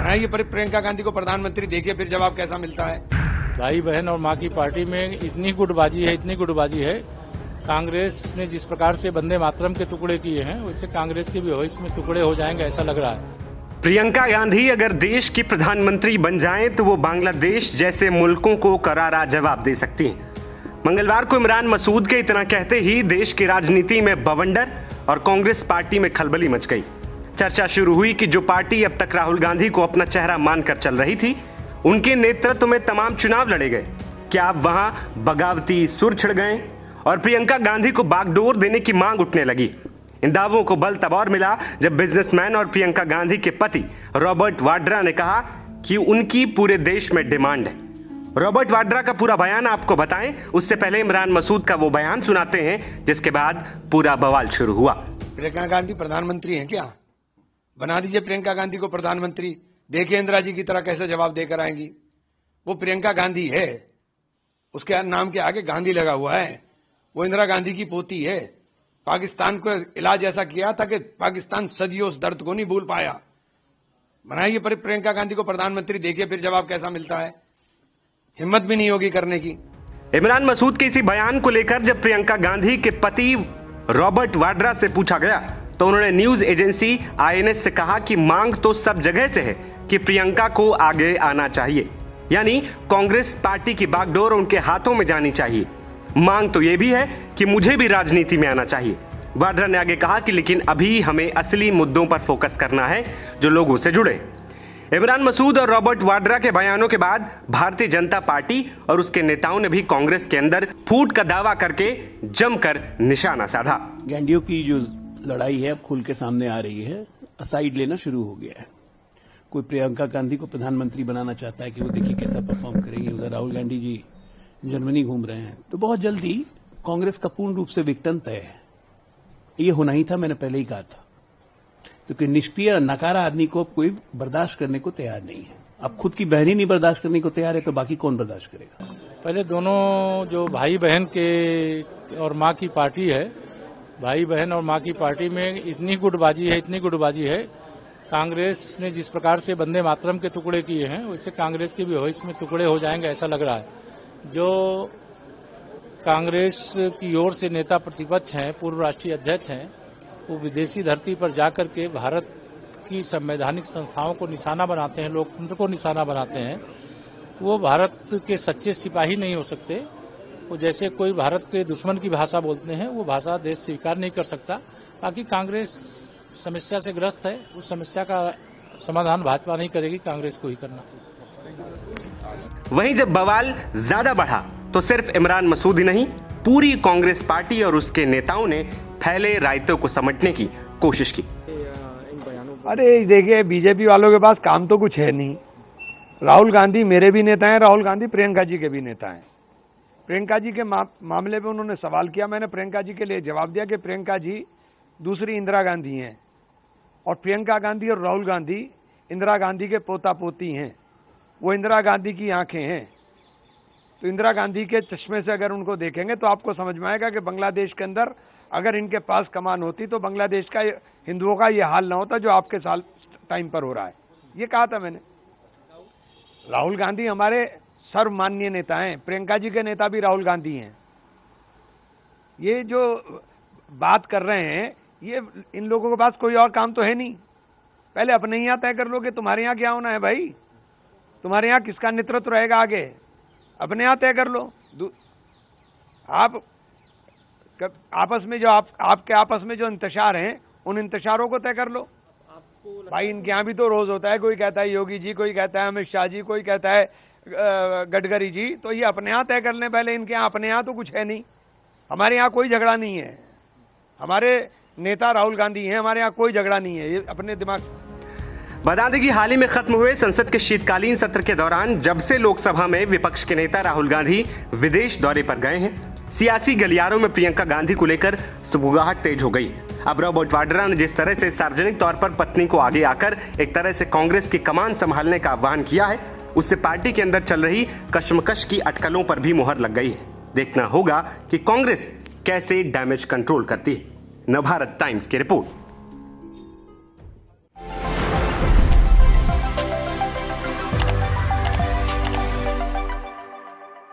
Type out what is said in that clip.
बनाइए प्रियंका गांधी को प्रधानमंत्री, देखिए फिर जवाब कैसा मिलता है। भाई बहन और माँ की पार्टी में इतनी गुटबाजी है, कांग्रेस ने जिस प्रकार से वंदे मातरम के टुकड़े किए हैं वैसे कांग्रेस के भी भविष्य में टुकड़े हो जाएंगे, ऐसा लग रहा है। प्रियंका गांधी अगर देश की प्रधानमंत्री बन जाएं तो वो बांग्लादेश जैसे मुल्कों को करारा जवाब दे सकती हैं। मंगलवार को इमरान मसूद के इतना कहते ही देश की राजनीति में बवंडर और कांग्रेस पार्टी में खलबली मच गई। चर्चा शुरू हुई कि जो पार्टी अब तक राहुल गांधी को अपना चेहरा मानकर चल रही थी, उनके नेतृत्व में तमाम चुनाव लड़े गए, क्या अब वहां बगावती सुर छिड़ गए और प्रियंका गांधी को बागडोर देने की मांग उठने लगी। इन दावों को बल तब और मिला जब बिजनेसमैन और प्रियंका गांधी के पति रॉबर्ट वाड्रा ने कहा कि उनकी पूरे देश में डिमांड है। रॉबर्ट वाड्रा का पूरा बयान आपको बताएं, उससे पहले इमरान मसूद का वो बयान सुनाते हैं जिसके बाद पूरा बवाल शुरू हुआ। प्रियंका गांधी प्रधानमंत्री हैं क्या? बना दीजिए प्रियंका गांधी को प्रधानमंत्री, देखिए इंदिरा जी की तरह कैसे जवाब देकर आएंगी। वो प्रियंका गांधी है, उसके नाम के आगे गांधी लगा हुआ है। वो इंदिरा गांधी की पोती है। पाकिस्तान को इलाज ऐसा किया था कि पाकिस्तान सदियों उस दर्द को नहीं भूल पाया। बनाइए प्रियंका गांधी को प्रधानमंत्री, देखिए फिर जवाब कैसा मिलता है। हिम्मत भी नहीं होगी करने की। इमरान मसूद के इसी बयान को लेकर जब प्रियंका गांधी के पति रॉबर्ट वाड्रा से पूछा गया तो उन्होंने न्यूज एजेंसी आईएनएस से कहा कि मांग तो सब जगह से है कि प्रियंका को आगे आना चाहिए, यानी कांग्रेस पार्टी की बागडोर उनके हाथों में जानी चाहिए। मांग तो यह भी है कि मुझे भी राजनीति में आना चाहिए। वाड्रा ने आगे कहा कि लेकिन अभी हमें असली मुद्दों पर फोकस करना है जो लोगों से जुड़े। इमरान मसूद और रॉबर्ट वाड्रा के बयानों के बाद भारतीय जनता पार्टी और उसके नेताओं ने भी कांग्रेस के अंदर फूट का दावा करके जमकर निशाना साधा। गांडियों की जो लड़ाई है अब खुल के सामने आ रही है, साइड लेना शुरू हो गया है। कोई प्रियंका गांधी को प्रधानमंत्री बनाना चाहता है कि वो देखिए कैसा परफॉर्म करेंगे। उधर राहुल गांधी जी जर्मनी घूम रहे हैं। तो बहुत जल्दी कांग्रेस का पूर्ण रूप से विघटन तय है। ये होना ही था, मैंने पहले ही कहा था, क्योंकि निष्क्रिय नकारा आदमी को कोई बर्दाश्त करने को तैयार नहीं है। अब खुद की बहन ही नहीं बर्दाश्त करने को तैयार है तो बाकी कौन बर्दाश्त करेगा। पहले दोनों जो भाई बहन के और माँ की पार्टी है, भाई बहन और माँ की पार्टी में इतनी गुटबाजी है, कांग्रेस ने जिस प्रकार से वंदे मातरम के टुकड़े किए हैं वैसे कांग्रेस के भी भविष्य में टुकड़े हो जाएंगे, ऐसा लग रहा है। जो कांग्रेस की ओर से नेता प्रतिपक्ष हैं, पूर्व राष्ट्रीय अध्यक्ष हैं, वो विदेशी धरती पर जाकर के भारत की संवैधानिक संस्थाओं को निशाना बनाते हैं, लोकतंत्र को निशाना बनाते हैं। वो भारत के सच्चे सिपाही नहीं हो सकते। वो जैसे कोई भारत के दुश्मन की भाषा बोलते हैं, वो भाषा देश स्वीकार नहीं कर सकता। बाकी कांग्रेस समस्या से ग्रस्त है, उस समस्या का समाधान भाजपा नहीं करेगी, कांग्रेस को ही करना। वहीं जब बवाल ज्यादा बढ़ा तो सिर्फ इमरान मसूद ही नहीं, पूरी कांग्रेस पार्टी और उसके नेताओं ने फैले रायतों को समेटने की कोशिश की। अरे देखिए, बीजेपी वालों के पास काम तो कुछ है नहीं। राहुल गांधी मेरे भी नेता हैं, राहुल गांधी प्रियंका जी के भी नेता हैं। प्रियंका जी के मामले में उन्होंने सवाल किया, मैंने प्रियंका जी के लिए जवाब दिया कि प्रियंका जी दूसरी इंदिरा गांधी हैं और प्रियंका गांधी और राहुल गांधी इंदिरा गांधी के पोता पोती हैं। वो इंदिरा गांधी की आंखें हैं। तो इंदिरा गांधी के चश्मे से अगर उनको देखेंगे तो आपको समझ में आएगा कि बांग्लादेश के अंदर अगर इनके पास कमान होती तो बांग्लादेश का हिंदुओं का ये हाल ना होता जो आपके साल टाइम पर हो रहा है। ये कहा था मैंने। राहुल गांधी हमारे सर्वमान्य नेता हैं, प्रियंका जी के नेता भी राहुल गांधी हैं। ये जो बात कर रहे हैं, ये इन लोगों के पास कोई और काम तो है नहीं। पहले अपने यहाँ तय कर लो कि तुम्हारे यहाँ क्या होना है भाई, तुम्हारे यहाँ किसका नेतृत्व रहेगा आगे, अपने यहाँ तय कर लो। आप आपस में जो आपके आपस में जो इंतशार हैं, उन इंतशारों को तय कर लो भाई। इनके यहाँ भी तो रोज होता है, कोई कहता है योगी जी, कोई कहता है अमित शाह जी, कोई कहता है गडकरी जी। तो ये अपने यहाँ तय कर लें पहले। इनके यहाँ अपने यहाँ तो कुछ है नहीं। हमारे यहाँ कोई झगड़ा नहीं है, हमारे नेता राहुल गांधी हैं, हमारे यहाँ कोई झगड़ा नहीं है। ये अपने दिमाग। बता दें कि हाल ही में खत्म हुए संसद के शीतकालीन सत्र के दौरान जब से लोकसभा में विपक्ष के नेता राहुल गांधी विदेश दौरे पर गए हैं, सियासी गलियारों में प्रियंका गांधी को लेकर सुगबुगाहट तेज हो गई। अब रॉबर्ट वाड्रा ने जिस तरह से सार्वजनिक तौर पर पत्नी को आगे आकर एक तरह से कांग्रेस की कमान संभालने का आह्वान किया है, उससे पार्टी के अंदर चल रही कशमकश की अटकलों पर भी मुहर लग गई है। देखना होगा कि कांग्रेस कैसे डैमेज कंट्रोल करती है। नवभारत टाइम्स की रिपोर्ट।